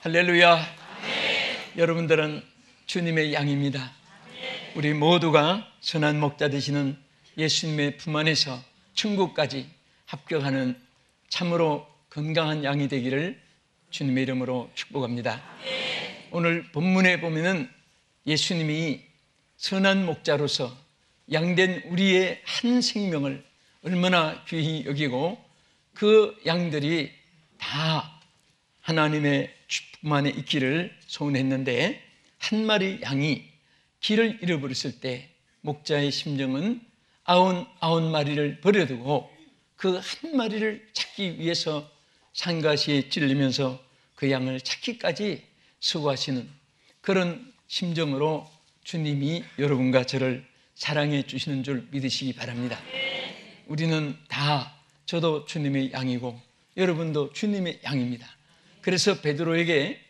할렐루야. 여러분들은 주님의 양입니다. 우리 모두가 선한 목자 되시는 예수님의 품 안에서 천국까지 합격하는 참으로 건강한 양이 되기를 주님의 이름으로 축복합니다. 오늘 본문에 보면은 예수님이 선한 목자로서 양된 우리의 한 생명을 얼마나 귀히 여기고 그 양들이 다 하나님의 품 안에 있기를 소원했는데, 한 마리 양이 길을 잃어버렸을 때 목자의 심정은 99마리를 버려두고 그 한 마리를 찾기 위해서 상가시에 찔리면서 그 양을 찾기까지 수고하시는 그런 심정으로 주님이 여러분과 저를 사랑해 주시는 줄 믿으시기 바랍니다. 우리는 다, 저도 주님의 양이고 여러분도 주님의 양입니다. 그래서 베드로에게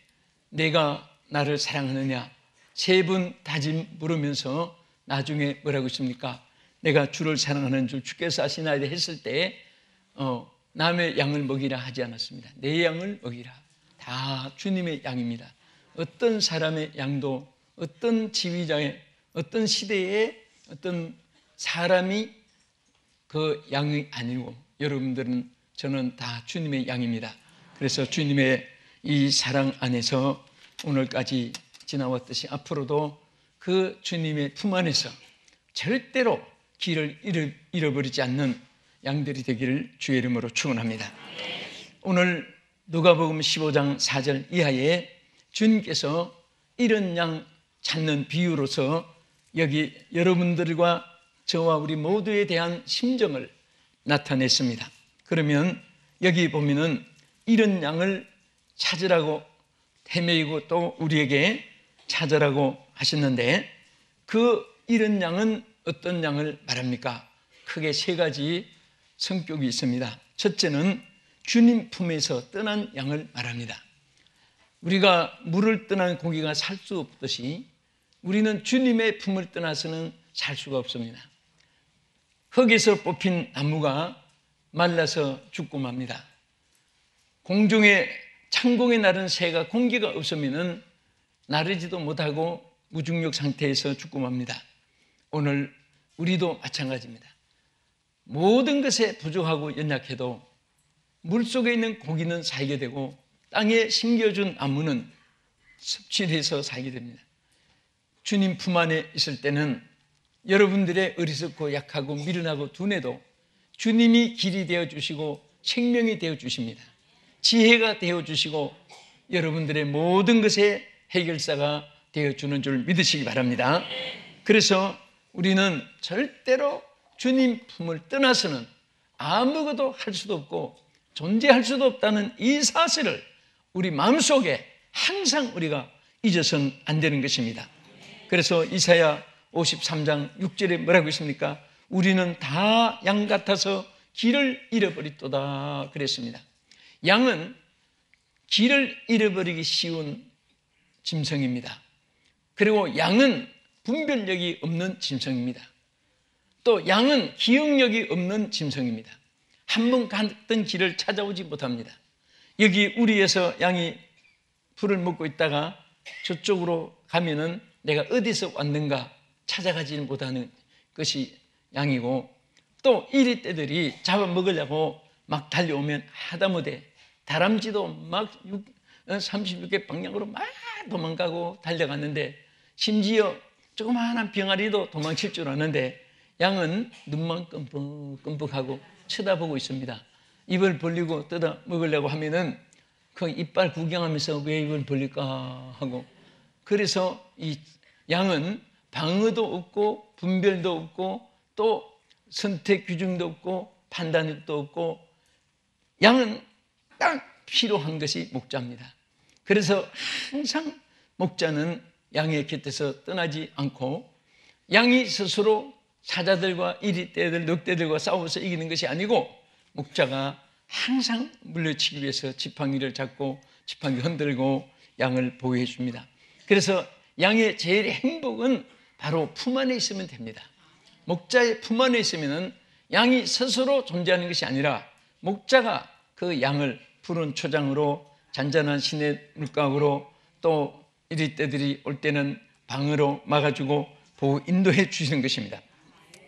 내가 나를 사랑하느냐 3번 다짐 물으면서 나중에 뭐라고 했습니까? 내가 주를 사랑하는 줄 주께서 아시나이다 했을 때 남의 양을 먹이라 하지 않았습니다. 내 양을 먹이라. 다 주님의 양입니다. 어떤 사람의 양도, 어떤 지휘자의, 어떤 시대의 어떤 사람이 그 양이 아니고 여러분들은, 저는 다 주님의 양입니다. 그래서 주님의 이 사랑 안에서 오늘까지 지나왔듯이 앞으로도 그 주님의 품 안에서 절대로 길을 잃어버리지 않는 양들이 되기를 주의 이름으로 축원합니다. 오늘 누가복음 15장 4절 이하에 주님께서 이런 양 찾는 비유로서 여기 여러분들과 저와 우리 모두에 대한 심정을 나타냈습니다. 그러면 여기 보면은 이런 양을 찾으라고 헤매이고 또 우리에게 찾으라고 하셨는데, 그 이런 양은 어떤 양을 말합니까? 크게 3가지 성격이 있습니다. 첫째는 주님 품에서 떠난 양을 말합니다. 우리가 물을 떠난 고기가 살 수 없듯이 우리는 주님의 품을 떠나서는 살 수가 없습니다. 흙에서 뽑힌 나무가 말라서 죽고 맙니다. 공중에 창공에 나른 새가 공기가 없으면 나르지도 못하고 무중력 상태에서 죽고 맙니다. 오늘 우리도 마찬가지입니다. 모든 것에 부족하고 연약해도 물속에 있는 고기는 살게 되고 땅에 심겨준 나무는 섭취해서 살게 됩니다. 주님 품 안에 있을 때는 여러분들의 어리석고 약하고 미련하고 둔해도 주님이 길이 되어주시고 생명이 되어주십니다. 지혜가 되어주시고 여러분들의 모든 것의 해결사가 되어주는 줄 믿으시기 바랍니다. 그래서 우리는 절대로 주님 품을 떠나서는 아무것도 할 수도 없고 존재할 수도 없다는 이 사실을 우리 마음속에 항상 우리가 잊어서는 안 되는 것입니다. 그래서 이사야 53장 6절에 뭐라고 있습니까? 우리는 다 양 같아서 길을 잃어버리도다 그랬습니다. 양은 길을 잃어버리기 쉬운 짐승입니다. 그리고 양은 분별력이 없는 짐승입니다. 또 양은 기억력이 없는 짐승입니다. 한번 갔던 길을 찾아오지 못합니다. 여기 우리에서 양이 풀을 먹고 있다가 저쪽으로 가면은 내가 어디서 왔는가 찾아가지는 못하는 것이 양이고, 또 이리 떼들이 잡아먹으려고 막 달려오면 하다못해 다람쥐도 막 36개 방향으로 막 도망가고 달려갔는데, 심지어 조그마한 병아리도 도망칠 줄 아는데 양은 눈만 끔뻑끔뻑하고 쳐다보고 있습니다. 입을 벌리고 뜯어 먹으려고 하면은 그 이빨 구경하면서 왜 입을 벌릴까 하고, 그래서 이 양은 방어도 없고 분별도 없고 또 선택 규정도 없고 판단력도 없고, 양은 딱 필요한 것이 목자입니다. 그래서 항상 목자는 양의 곁에서 떠나지 않고, 양이 스스로 사자들과 이리떼들, 늑대들과 싸워서 이기는 것이 아니고 목자가 항상 물려치기 위해서 지팡이를 잡고 지팡이 흔들고 양을 보호해 줍니다. 그래서 양의 제일 행복은 바로 품 안에 있으면 됩니다. 목자의 품 안에 있으면 양이 스스로 존재하는 것이 아니라 목자가 그 양을 푸른 초장으로 잔잔한 시냇 물가로 또 이리 때들이 올 때는 방으로 막아주고 인도해 주시는 것입니다.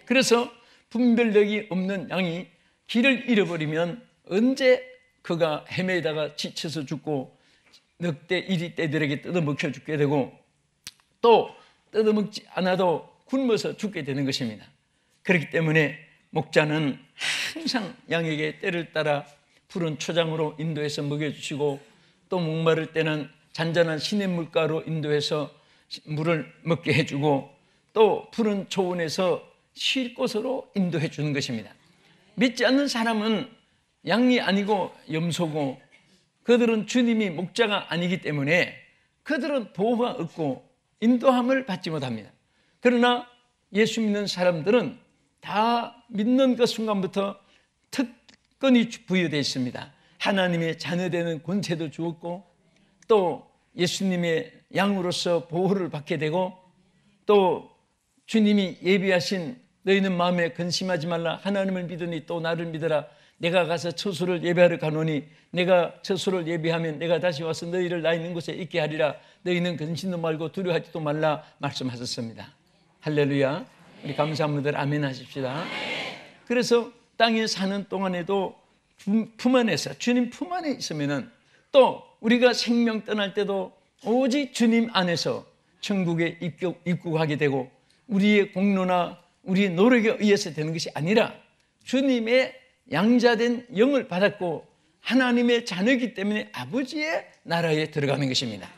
그래서 분별력이 없는 양이 길을 잃어버리면 언제 그가 헤매다가 지쳐서 죽고 늑대 이리 떼들에게 뜯어먹혀 죽게 되고 또 뜯어먹지 않아도 굶어서 죽게 되는 것입니다. 그렇기 때문에 목자는 항상 양에게 때를 따라 푸른 초장으로 인도해서 먹여주시고 또 목마를 때는 잔잔한 시냇물가로 인도해서 물을 먹게 해주고 또 푸른 초원에서 쉴 곳으로 인도해 주는 것입니다. 믿지 않는 사람은 양이 아니고 염소고 그들은 주님이 목자가 아니기 때문에 그들은 보호가 없고 인도함을 받지 못합니다. 그러나 예수 믿는 사람들은 다 믿는 그 순간부터 특권이 부여되어 있습니다. 하나님의 자녀되는 권세도 주었고 또 예수님의 양으로서 보호를 받게 되고 또 주님이 예비하신 너희는 마음에 근심하지 말라 하나님을 믿으니 또 나를 믿어라 내가 가서 처소를 예비하러 가노니 내가 처소를 예비하면 내가 다시 와서 너희를 나 있는 곳에 있게 하리라 너희는 근심도 말고 두려워하지도 말라 말씀하셨습니다. 할렐루야. 우리 감사한 분들 아멘 하십시다. 그래서 땅에 사는 동안에도 품 안에서 주님 품 안에 있으면은 또 우리가 생명 떠날 때도 오직 주님 안에서 천국에 입국하게 되고 우리의 공로나 우리의 노력에 의해서 되는 것이 아니라 주님의 양자된 영을 받았고 하나님의 자녀이기 때문에 아버지의 나라에 들어가는 것입니다.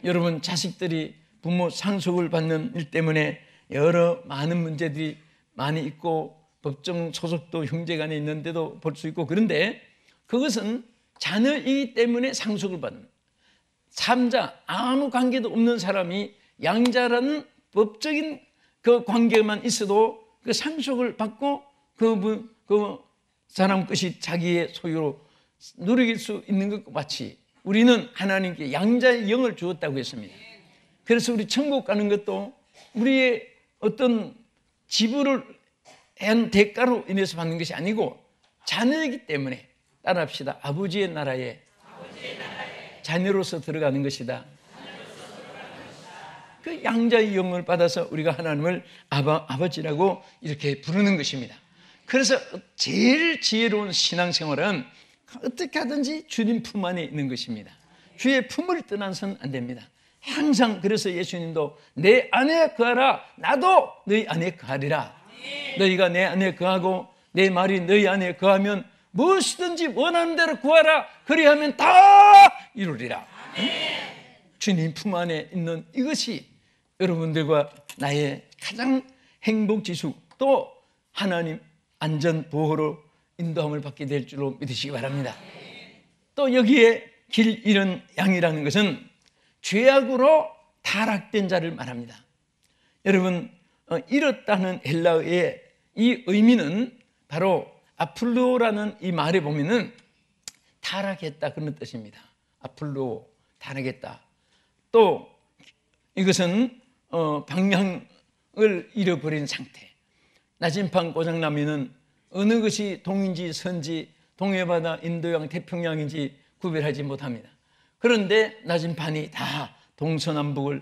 여러분 자식들이 부모 상속을 받는 일 때문에 여러 많은 문제들이 많이 있고 법정 소속도 형제간에 있는데도 볼 수 있고 그런데 그것은 자녀이기 때문에 상속을 받는 삼자 아무 관계도 없는 사람이 양자라는 법적인 그 관계만 있어도 그 상속을 받고 그 사람 것이 자기의 소유로 누릴 수 있는 것과 같이 우리는 하나님께 양자의 영을 주었다고 했습니다. 그래서 우리 천국 가는 것도 우리의 어떤 지불을 한 대가로 인해서 받는 것이 아니고 자녀이기 때문에 따라합시다. 아버지의 나라에 자녀로서 들어가는 것이다. 그 양자의 영을 받아서 우리가 하나님을 아버지라고 이렇게 부르는 것입니다. 그래서 제일 지혜로운 신앙생활은 어떻게 하든지 주님 품 안에 있는 것입니다. 주의 품을 떠나서는 안 됩니다. 항상 그래서 예수님도 내 안에 거하라 나도 너희 안에 거하리라. 너희가 내 안에 거하고 내 말이 너희 안에 거하면 무엇이든지 원하는 대로 구하라. 그리하면 다 이루리라. 주님 품 안에 있는 이것이 여러분들과 나의 가장 행복지수 또 하나님 안전보호로 인도함을 받게 될 줄로 믿으시기 바랍니다. 또 여기에 길 잃은 양이라는 것은 죄악으로 타락된 자를 말합니다. 여러분 잃었다는 헬라어의 이 의미는 바로 아플루오라는 이 말에 보면은 타락했다 그런 뜻입니다. 아플루오 타락했다. 또 이것은 방향을 잃어버린 상태. 나진판 고장나면은 어느 것이 동인지 선지 동해바다 인도양 태평양인지 구별하지 못합니다. 그런데 나진판이 다 동서남북을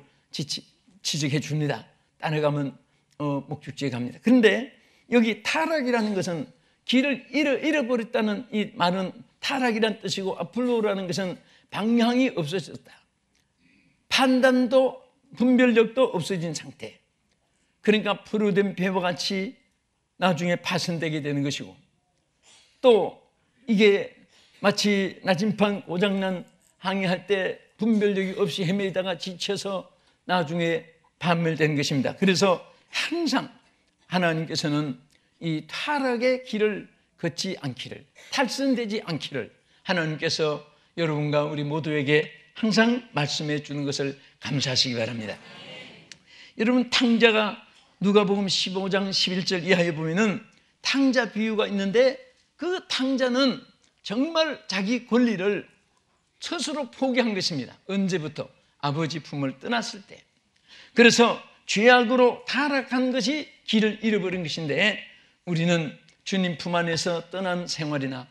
지적해 줍니다. 따라가면 목적지에 갑니다. 그런데 여기 타락이라는 것은 길을 잃어버렸다는 이 말은 타락이라는 뜻이고 아플루라는 것은 방향이 없어졌다. 판단도 분별력도 없어진 상태. 그러니까 푸르된 배와 같이 나중에 파손되게 되는 것이고 또 이게 마치 나진판 고장난 항해할 때 분별력이 없이 헤매다가 지쳐서 나중에 파멸되는 것입니다. 그래서 항상 하나님께서는 이 타락의 길을 걷지 않기를 탈선되지 않기를 하나님께서 여러분과 우리 모두에게 항상 말씀해 주는 것을 감사하시기 바랍니다. 여러분 탕자가 누가복음 15장 11절 이하에 보면은 탕자 비유가 있는데 그 탕자는 정말 자기 권리를 스스로 포기한 것입니다. 언제부터? 아버지 품을 떠났을 때. 그래서 죄악으로 타락한 것이 길을 잃어버린 것인데 우리는 주님 품 안에서 떠난 생활이나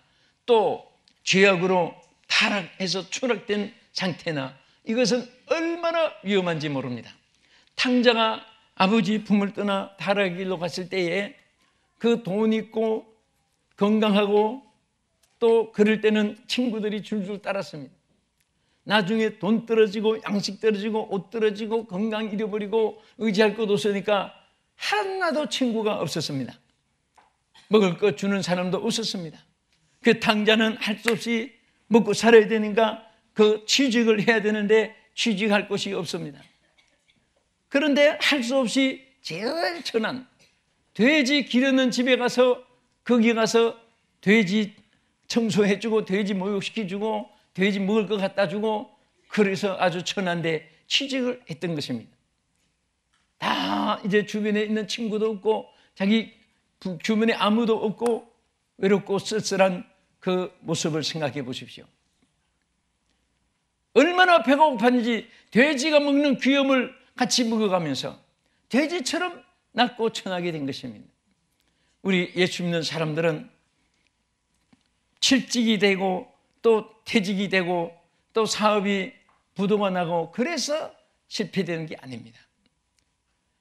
또 죄악으로 타락해서 추락된 상태나 이것은 얼마나 위험한지 모릅니다. 탕자가 아버지 품을 떠나 타락의 길로 갔을 때에 그 돈 있고 건강하고 또 그럴 때는 친구들이 줄줄 따랐습니다. 나중에 돈 떨어지고 양식 떨어지고 옷 떨어지고 건강 잃어버리고 의지할 것 없으니까 하나도 친구가 없었습니다. 먹을 것 주는 사람도 없었습니다. 그 탕자는 할 수 없이 먹고 살아야 되니까 그 취직을 해야 되는데 취직할 곳이 없습니다. 그런데 할 수 없이 제일 천한 돼지 기르는 집에 가서 거기 가서 돼지 청소해주고 돼지 목욕시켜주고 돼지 먹을 거 갖다 주고 그래서 아주 천한데 취직을 했던 것입니다. 다 이제 주변에 있는 친구도 없고 자기 주변에 아무도 없고 외롭고 쓸쓸한 그 모습을 생각해 보십시오. 얼마나 배가 고팠는지 돼지가 먹는 귀염을 같이 먹어가면서 돼지처럼 낫고 천하게 된 것입니다. 우리 예수 믿는 사람들은 실직이 되고 또 퇴직이 되고 또 사업이 부도가 나고 그래서 실패되는 게 아닙니다.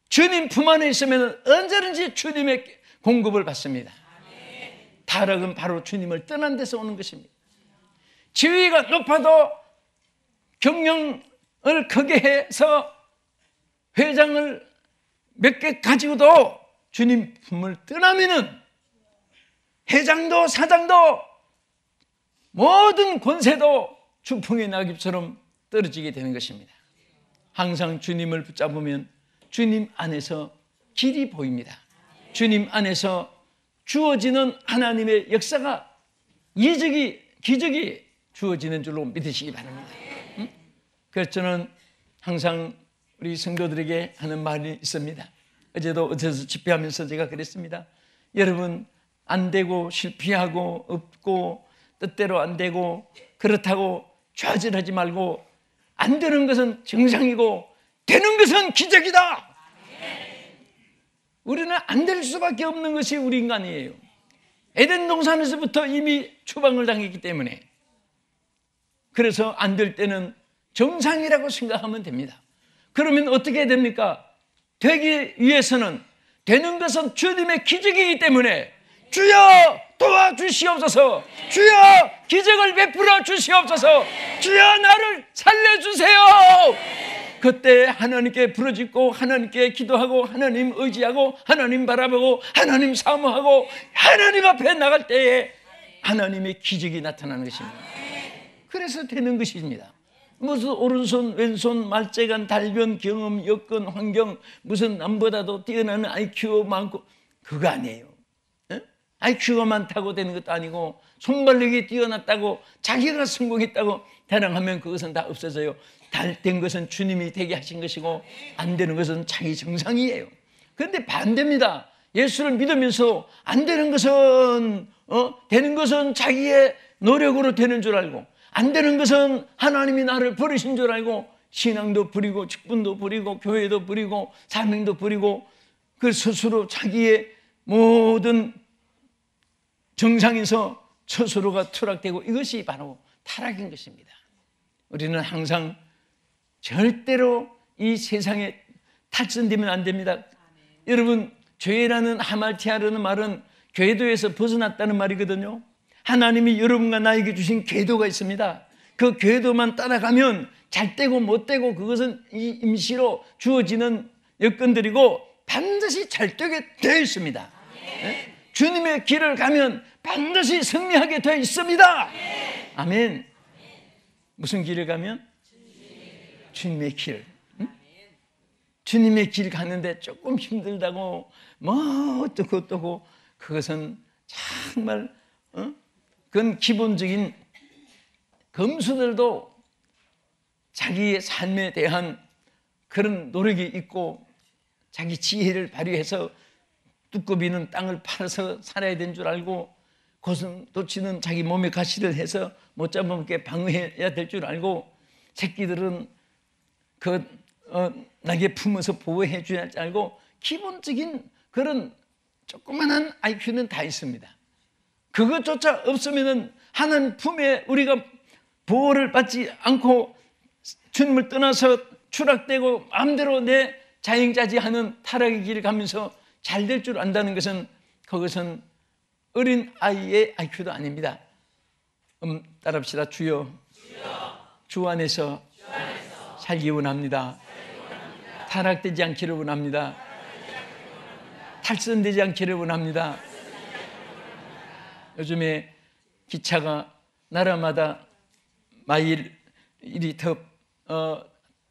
주님 품 안에 있으면 언제든지 주님의 공급을 받습니다. 타락은 바로 주님을 떠난 데서 오는 것입니다. 지위가 높아도 경영을 크게 해서 회장을 몇 개 가지고도 주님 품을 떠나면은 회장도 사장도 모든 권세도 추풍의 낙엽처럼 떨어지게 되는 것입니다. 항상 주님을 붙잡으면 주님 안에서 길이 보입니다. 주님 안에서 주어지는 하나님의 역사가 기적이 주어지는 줄로 믿으시기 바랍니다. 그래서 저는 항상 우리 성도들에게 하는 말이 있습니다. 어제서 집회하면서 제가 그랬습니다. 여러분, 안 되고 실패하고 없고 뜻대로 안 되고 그렇다고 좌절하지 말고 안 되는 것은 정상이고 되는 것은 기적이다. 우리는 안 될 수밖에 없는 것이 우리 인간이에요. 에덴 동산에서부터 이미 추방을 당했기 때문에 그래서 안 될 때는 정상이라고 생각하면 됩니다. 그러면 어떻게 됩니까? 되기 위해서는 되는 것은 주님의 기적이기 때문에 주여 도와주시옵소서, 주여 기적을 베풀어 주시옵소서, 주여 나를 살려주세요. 그때 하나님께 부르짖고 하나님께 기도하고 하나님 의지하고 하나님 바라보고 하나님 사모하고 하나님 앞에 나갈 때에 하나님의 기적이 나타나는 것입니다. 그래서 되는 것입니다. 무슨 오른손 왼손 말재간 달변 경험 여건 환경 무슨 남보다도 뛰어나는 IQ 많고 그거 아니에요. IQ가 많다고 되는 것도 아니고 손발력이 뛰어났다고 자기가 성공했다고 자랑하면 그것은 다 없어져요. 된 것은 주님이 되게 하신 것이고 안 되는 것은 자기 정상이에요. 그런데 반대입니다. 예수를 믿으면서 안 되는 것은 되는 것은 자기의 노력으로 되는 줄 알고 안 되는 것은 하나님이 나를 버리신 줄 알고 신앙도 버리고 직분도 버리고 교회도 버리고 사명도 버리고 그 스스로 자기의 모든 정상에서 스스로가 추락되고 이것이 바로 타락인 것입니다. 우리는 항상 절대로 이 세상에 탈선되면 안 됩니다. 여러분, 죄라는 하말티아라는 말은 궤도에서 벗어났다는 말이거든요. 하나님이 여러분과 나에게 주신 궤도가 있습니다. 그 궤도만 따라가면 잘 되고 못 되고 그것은 이 임시로 주어지는 여건들이고 반드시 잘 되게 되어 있습니다. 네? 주님의 길을 가면 반드시 승리하게 되어 있습니다. 아멘. 무슨 길을 가면? 주님의 길. 주님의 길 가는데 조금 힘들다고 뭐 어떠고 그것은 정말 그건 기본적인 검수들도 자기의 삶에 대한 그런 노력이 있고 자기 지혜를 발휘해서 두꺼비는 땅을 팔아서 살아야 되는 줄 알고 고슴도치는 자기 몸에 가시를 해서 못 잡아먹게 방어해야 될 줄 알고 새끼들은 날개 품어서 보호해 줘야 할 줄 알고 기본적인 그런 조그만한 IQ는 다 있습니다. 그것조차 없으면은 하나님 품에 우리가 보호를 받지 않고 주님을 떠나서 추락되고 마음대로 내 자행자지하는 타락의 길을 가면서 잘 될 줄 안다는 것은, 그것은 어린 아이의 IQ도 아닙니다. 따라합시다. 주여, 주 안에서 살기 원합니다. 타락되지 않기를 원합니다. 탈선되지 않기를 원합니다. 요즘에 기차가 나라마다 마일이 더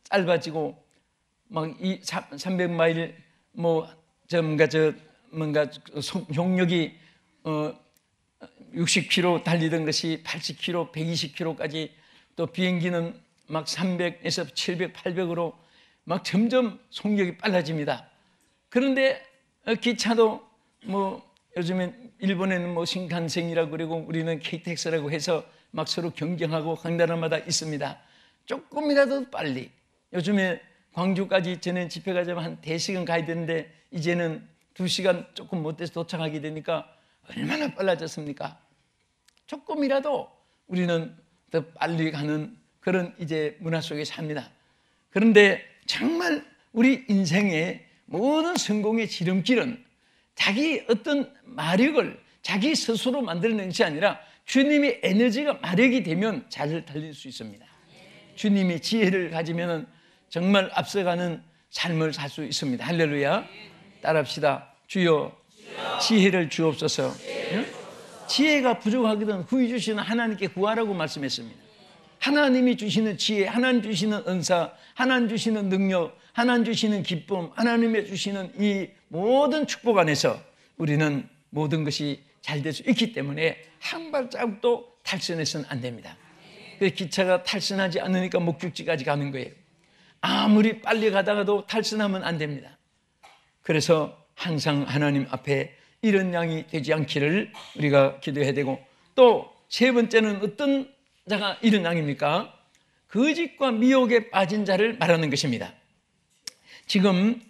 짧아지고 막 이 300마일 뭔가 속력이 60km 달리던 것이 80km, 120km까지, 또 비행기는 막 300에서 700, 800으로 막 점점 속력이 빨라집니다. 그런데 기차도 요즘엔 일본에는 신칸센이라고 그러고 우리는 KTX라고 해서 막 서로 경쟁하고 각 나라마다 있습니다. 조금이라도 빨리, 요즘에 광주까지 전에 집회 가자면 한 4시간 가야 되는데 이제는 2시간 조금 못 돼서 도착하게 되니까 얼마나 빨라졌습니까? 조금이라도 우리는 더 빨리 가는 그런 이제 문화 속에 삽니다. 그런데 정말 우리 인생의 모든 성공의 지름길은 자기 어떤 마력을 자기 스스로 만들어낸 것이 아니라 주님의 에너지가 마력이 되면 잘 달릴 수 있습니다. 주님의 지혜를 가지면 정말 앞서가는 삶을 살 수 있습니다. 할렐루야. 따라합시다. 주여, 지혜를 주옵소서. 지혜가 부족하거든 후히 주시는 하나님께 구하라고 말씀했습니다. 하나님이 주시는 지혜, 하나님 주시는 은사, 하나님 주시는 능력, 하나님 주시는 기쁨, 하나님이 주시는 이 모든 축복 안에서 우리는 모든 것이 잘 될 수 있기 때문에 한 발자국도 탈선해서는 안 됩니다. 그래서 기차가 탈선하지 않으니까 목적지까지 가는 거예요. 아무리 빨리 가다가도 탈선하면 안 됩니다. 그래서 항상 하나님 앞에 이런 양이 되지 않기를 우리가 기도해야 되고, 또 세 번째는 어떤 자가 이런 양입니까? 거짓과 미혹에 빠진 자를 말하는 것입니다. 지금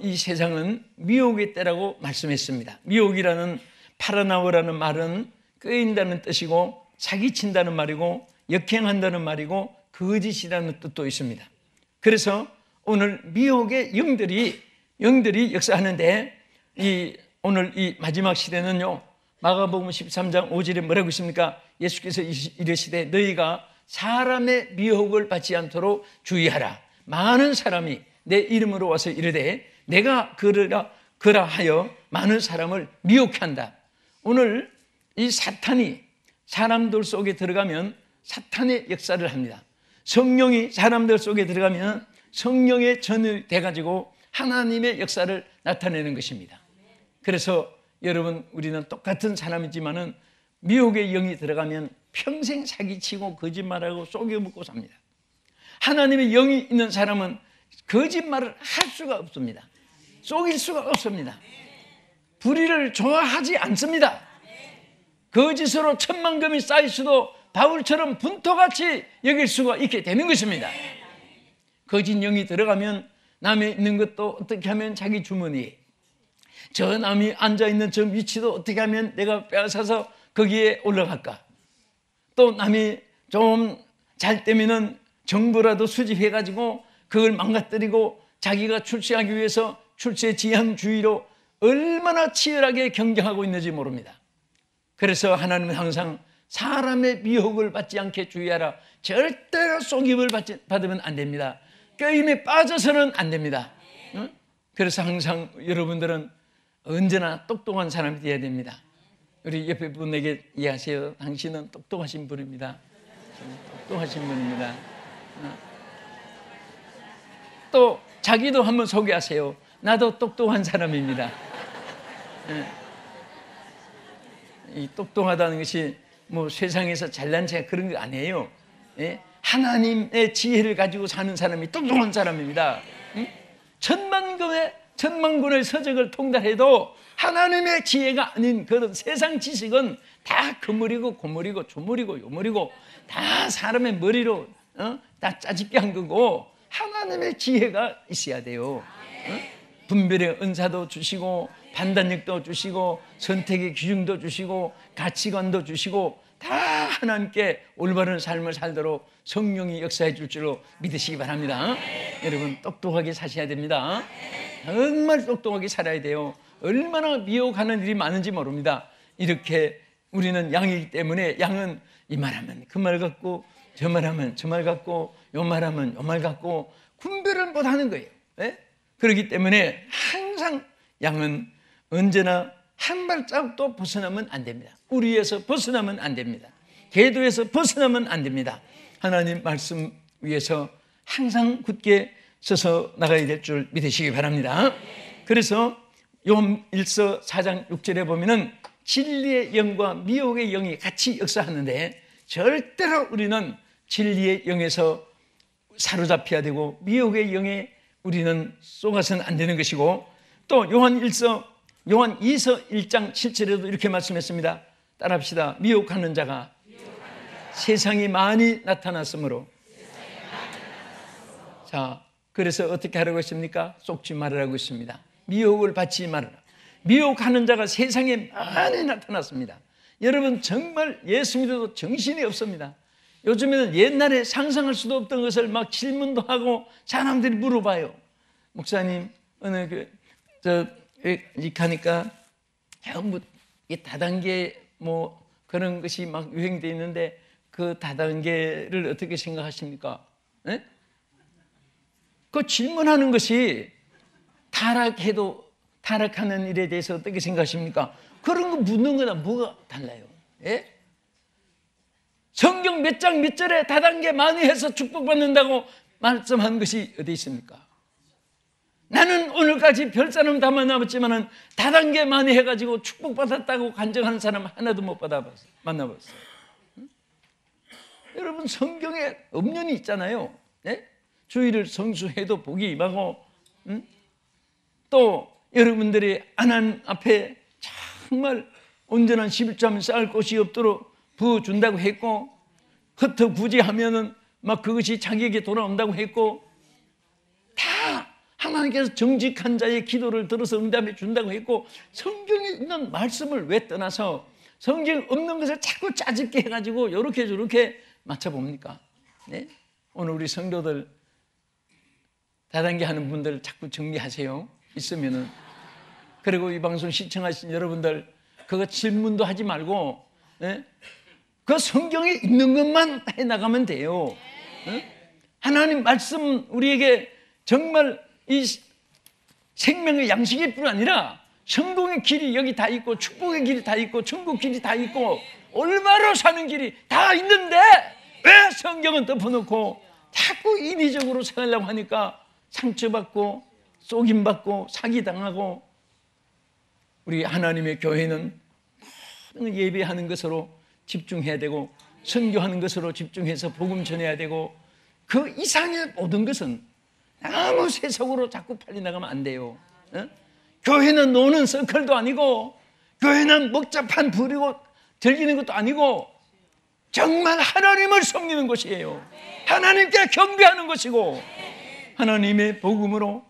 이 세상은 미혹의 때라고 말씀했습니다. 미혹이라는 파라나오라는 말은 끄인다는 뜻이고 사기친다는 말이고 역행한다는 말이고 거짓이라는 뜻도 있습니다. 그래서 오늘 미혹의 영들이 역사하는데, 오늘 이 마지막 시대는요, 마가복음 13장 5절에 뭐라고 있습니까? 예수께서 이르시되 너희가 사람의 미혹을 받지 않도록 주의하라. 많은 사람이 내 이름으로 와서 이르되 내가 그라 하여 많은 사람을 미혹해 한다. 오늘 이 사탄이 사람들 속에 들어가면 사탄의 역사를 합니다. 성령이 사람들 속에 들어가면 성령의 전이 돼가지고 하나님의 역사를 나타내는 것입니다. 그래서 여러분, 우리는 똑같은 사람이지만은 미혹의 영이 들어가면 평생 사기치고 거짓말하고 속여먹고 삽니다. 하나님의 영이 있는 사람은 거짓말을 할 수가 없습니다. 속일 수가 없습니다. 불의를 좋아하지 않습니다. 거짓으로 천만금이 쌓일 수도 바울처럼 분토같이 여길 수가 있게 되는 것입니다. 거짓 영이 들어가면 남이 있는 것도 어떻게 하면 자기 주머니에, 저 남이 앉아있는 저 위치도 어떻게 하면 내가 빼앗아서 거기에 올라갈까, 또 남이 좀 잘 때면은 정보라도 수집해가지고 그걸 망가뜨리고 자기가 출세하기 위해서 출세지향주의로 얼마나 치열하게 경쟁하고 있는지 모릅니다. 그래서 하나님은 항상 사람의 미혹을 받지 않게 주의하라. 절대로 속임을 받으면 안 됩니다. 껴임에 빠져서는 안 됩니다. 그래서 항상 여러분들은 언제나 똑똑한 사람이 되어야 됩니다. 우리 옆에 분에게 이해하세요. 당신은 똑똑하신 분입니다. 똑똑하신 분입니다. 또 자기도 한번 소개하세요. 나도 똑똑한 사람입니다. 이 똑똑하다는 것이 세상에서 잘난 체 그런 거 아니에요. 하나님의 지혜를 가지고 사는 사람이 똑똑한 사람입니다. 천만군의 서적을 통달해도 하나님의 지혜가 아닌 그런 세상 지식은 다 그물이고 고물이고 조물이고 요물이고 다 사람의 머리로 다 짜집게 한 거고, 하나님의 지혜가 있어야 돼요. 분별의 은사도 주시고 판단력도 주시고 선택의 기준도 주시고 가치관도 주시고 다 하나님께 올바른 삶을 살도록 성령이 역사해 줄 줄로 믿으시기 바랍니다. 여러분 똑똑하게 사셔야 됩니다. 정말 똑똑하게 살아야 돼요. 얼마나 미혹하는 일이 많은지 모릅니다. 이렇게 우리는 양이기 때문에 양은 이 말하면 그 말 같고 저 말하면 저 말 같고 요 말하면 요 말 같고 분별을 못하는 거예요. 네? 그렇기 때문에 항상 양은 언제나 한 발짝도 벗어나면 안 됩니다. 우리에서 벗어나면 안 됩니다. 궤도에서 벗어나면 안 됩니다. 하나님 말씀 위에서 항상 굳게 서서 나가야 될 줄 믿으시기 바랍니다. 그래서 요한 1서 4장 6절에 보면은 진리의 영과 미혹의 영이 같이 역사하는데 절대로 우리는 진리의 영에서 사로잡혀야 되고 미혹의 영에 우리는 속아서는 안 되는 것이고, 또 요한 2서 1장 7절에도 이렇게 말씀했습니다. 따라합시다. 미혹하는 자가 세상에 많이 나타났으므로. 자, 그래서 어떻게 하라고 했습니까? 속지 말으라고 했습니다. 미혹을 받지 말아라. 미혹하는 자가 세상에 많이 나타났습니다. 여러분 정말 예수 믿어도 정신이 없습니다. 요즘에는 옛날에 상상할 수도 없던 것을 막 질문도 하고 사람들이 물어봐요. 목사님 어느 가니까 전부 다단계 뭐 그런 것이 막 유행되어 있는데 그 다단계를 어떻게 생각하십니까? 네? 그 질문하는 것이 타락하는 일에 대해서 어떻게 생각하십니까? 그런 거 묻는 거나 뭐가 달라요? 예? 성경 몇 장 몇 절에 다단계 많이 해서 축복받는다고 말씀한 것이 어디 있습니까? 나는 오늘까지 별사람 다 만나봤지만 다단계 많이 해가지고 축복받았다고 간증하는 사람 하나도 못 만나봤어요. 응? 여러분 성경에 엄연히 있잖아요. 예? 주의를 성수해도 복이 임하고, 응? 또 여러분들이 하나님 앞에 정말 온전한 11점 쌓을 곳이 없도록 부어준다고 했고, 흩어구지하면은 막 그것이 자기에게 돌아온다고 했고, 다 하나님께서 정직한 자의 기도를 들어서 응답해 준다고 했고, 성경에 있는 말씀을 왜 떠나서 성경에 없는 것을 자꾸 짜집게 해가지고 요렇게 저렇게 맞춰봅니까? 네? 오늘 우리 성도들 다단계 하는 분들 자꾸 정리하세요. 있으면은. 그리고 이 방송 시청하신 여러분들 그거 질문도 하지 말고, 네? 그 성경에 있는 것만 해나가면 돼요. 네? 하나님 말씀 우리에게 정말 이 생명의 양식일 뿐 아니라 성공의 길이 여기 다 있고 축복의 길이 다 있고 천국 길이 다 있고 올바로 사는 길이 다 있는데 왜 성경은 덮어놓고 자꾸 인위적으로 살려고 하니까 상처받고 속임받고 사기당하고. 우리 하나님의 교회는 예배하는 것으로 집중해야 되고 선교하는 것으로 집중해서 복음 전해야 되고, 그 이상의 모든 것은 너무 세속으로 자꾸 팔려나가면 안 돼요. 어? 교회는 노는 서클도 아니고 교회는 먹자판 부리고 즐기는 것도 아니고 정말 하나님을 섬기는 곳이에요. 하나님께 경배하는 것이고 하나님의 복음으로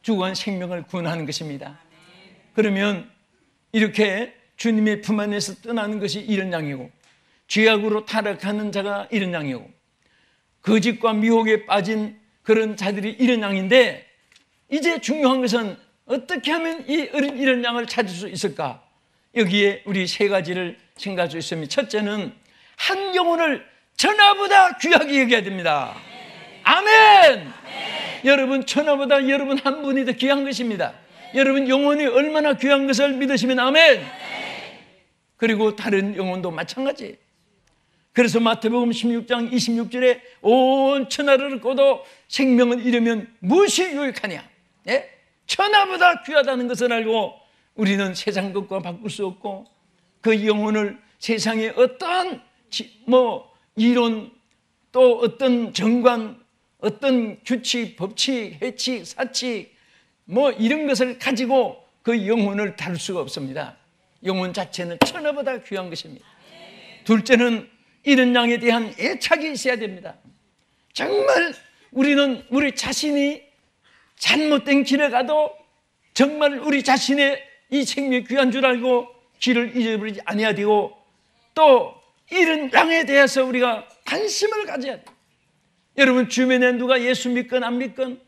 주관 생명을 구원하는 것입니다. 그러면 이렇게 주님의 품 안에서 떠나는 것이 이런 양이고, 죄악으로 타락하는 자가 이런 양이고, 거짓과 미혹에 빠진 그런 자들이 이런 양인데, 이제 중요한 것은 어떻게 하면 이런 양을 찾을 수 있을까? 여기에 우리 세 가지를 생각할 수 있습니다. 첫째는 한 영혼을 천하보다 귀하게 여겨야 됩니다. 아멘! 여러분 천하보다 여러분 한 분이 더 귀한 것입니다. 여러분 영혼이 얼마나 귀한 것을 믿으시면 아멘. 그리고 다른 영혼도 마찬가지. 그래서 마태복음 16장 26절에 온 천하를 얻고도 생명을 잃으면 무엇이 유익하냐? 예? 천하보다 귀하다는 것을 알고 우리는 세상 것과 바꿀 수 없고, 그 영혼을 세상의 어떠한 이론 또 어떤 정관, 어떤 규칙, 법칙, 회칙, 사칙 이런 것을 가지고 그 영혼을 다룰 수가 없습니다. 영혼 자체는 천하보다 귀한 것입니다. 둘째는 이런 양에 대한 애착이 있어야 됩니다. 정말 우리는 우리 자신이 잘못된 길에 가도 정말 우리 자신의 이 생명이 귀한 줄 알고 길을 잊어버리지 아니해야 되고, 또 이런 양에 대해서 우리가 관심을 가져야 돼요. 여러분, 주변에 누가 예수 믿건 안 믿건,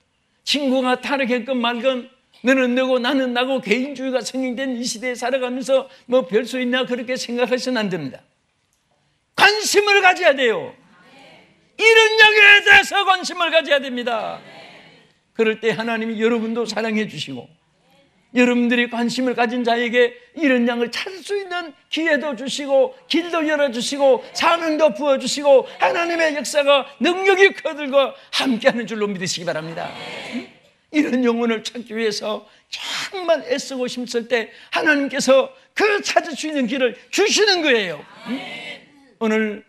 친구가 타락했건 말건, 너는 너고 나는 나고 개인주의가 성행된 이 시대에 살아가면서 뭐 별 수 있나 그렇게 생각하시면 안 됩니다. 관심을 가져야 돼요. 이런 양에 대해서 관심을 가져야 됩니다. 그럴 때 하나님이 여러분도 사랑해 주시고, 여러분들이 관심을 가진 자에게 이런 양을 찾을 수 있는 기회도 주시고, 길도 열어주시고, 사명도 부어주시고, 하나님의 역사가 능력이 그들과 함께하는 줄로 믿으시기 바랍니다. 이런 영혼을 찾기 위해서 정말 애쓰고 힘쓸 때 하나님께서 그 찾을 수 있는 길을 주시는 거예요. 오늘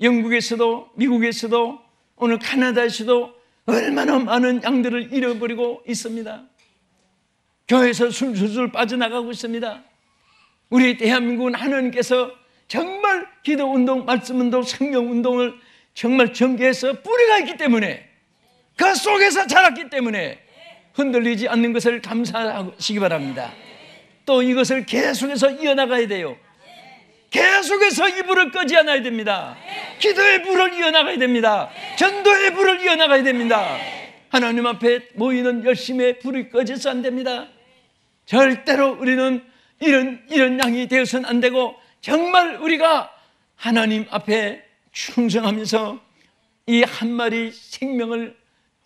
영국에서도, 미국에서도, 오늘 카나다에서도 얼마나 많은 양들을 잃어버리고 있습니다. 교회에서 술술 빠져나가고 있습니다. 우리 대한민국은 하나님께서 정말 기도운동, 말씀운동, 성령운동을 정말 전개해서 뿌리가 있기 때문에, 그 속에서 자랐기 때문에 흔들리지 않는 것을 감사하시기 바랍니다. 또 이것을 계속해서 이어나가야 돼요. 계속해서 이 불을 끄지 않아야 됩니다. 기도의 불을 이어나가야 됩니다. 전도의 불을 이어나가야 됩니다. 하나님 앞에 모이는 열심의 불이 꺼져서 안 됩니다. 절대로 우리는 이런 양이 되어서는 안 되고, 정말 우리가 하나님 앞에 충성하면서 이 한 마리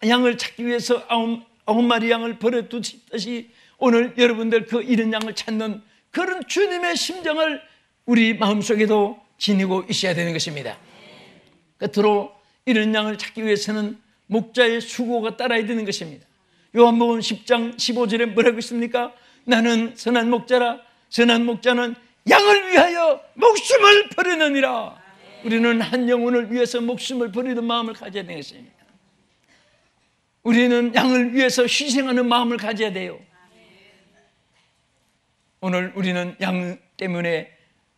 양을 찾기 위해서 아홉 마리 양을 버려두듯이 오늘 여러분들 그 이런 양을 찾는 그런 주님의 심정을 우리 마음속에도 지니고 있어야 되는 것입니다. 끝으로 이런 양을 찾기 위해서는 목자의 수고가 따라야 되는 것입니다. 요한복음 10장 15절에 뭐라고 있습니까? 나는 선한 목자라, 선한 목자는 양을 위하여 목숨을 버리느니라. 우리는 한 영혼을 위해서 목숨을 버리는 마음을 가져야 되는 것입니다. 우리는 양을 위해서 희생하는 마음을 가져야 돼요. 오늘 우리는 양 때문에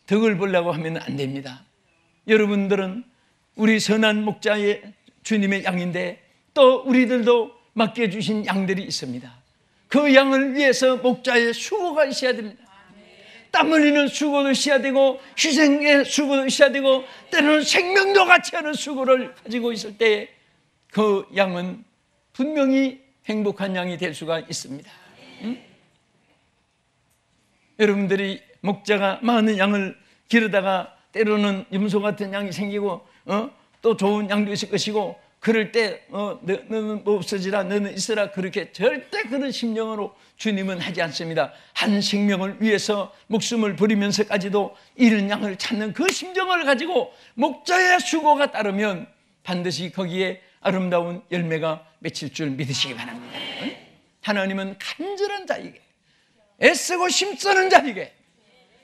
덕을 보려고 하면 안 됩니다. 여러분들은 우리 선한 목자의 주님의 양인데, 또 우리들도 맡겨주신 양들이 있습니다. 그 양을 위해서 목자의 수고가 있어야 됩니다. 땀 흘리는 수고도 있어야 되고, 희생의 수고도 있어야 되고, 때로는 생명도 같이 하는 수고를 가지고 있을 때 그 양은 분명히 행복한 양이 될 수가 있습니다. 여러분들이 목자가 많은 양을 기르다가 때로는 염소 같은 양이 생기고, 또 좋은 양도 있을 것이고, 그럴 때 너는 뭐 없어지라, 너는 있으라, 그렇게 절대 그런 심령으로 주님은 하지 않습니다. 한 생명을 위해서 목숨을 버리면서까지도 이런 양을 찾는 그 심정을 가지고 목자의 수고가 따르면 반드시 거기에 아름다운 열매가 맺힐 줄 믿으시기 바랍니다. 하나님은 간절한 자에게, 애쓰고 힘쓰는 자에게,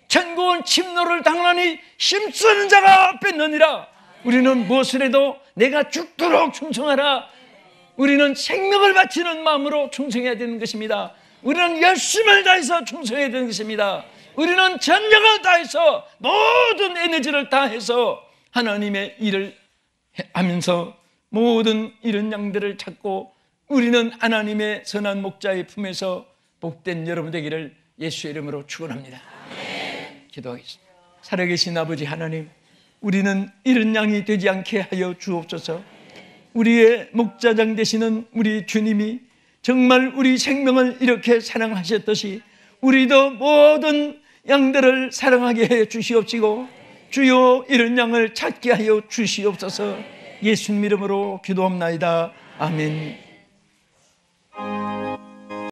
천국은 침노를 당하니 힘쓰는 자가 뺏느니라. 우리는 무엇을 해도 내가 죽도록 충성하라. 우리는 생명을 바치는 마음으로 충성해야 되는 것입니다. 우리는 열심을 다해서 충성해야 되는 것입니다. 우리는 전력을 다해서, 모든 에너지를 다해서 하나님의 일을 하면서 모든 이런 양들을 찾고, 우리는 하나님의 선한 목자의 품에서 복된 여러분 되기를 예수의 이름으로 축원합니다. 기도하겠습니다. 살아계신 아버지 하나님, 우리는 이런 양이 되지 않게 하여 주옵소서. 우리의 목자장 되시는 우리 주님이 정말 우리 생명을 이렇게 사랑하셨듯이 우리도 모든 양들을 사랑하게 해 주시옵시고, 주여 이런 양을 찾게 하여 주시옵소서. 예수님 이름으로 기도합나이다. 아멘.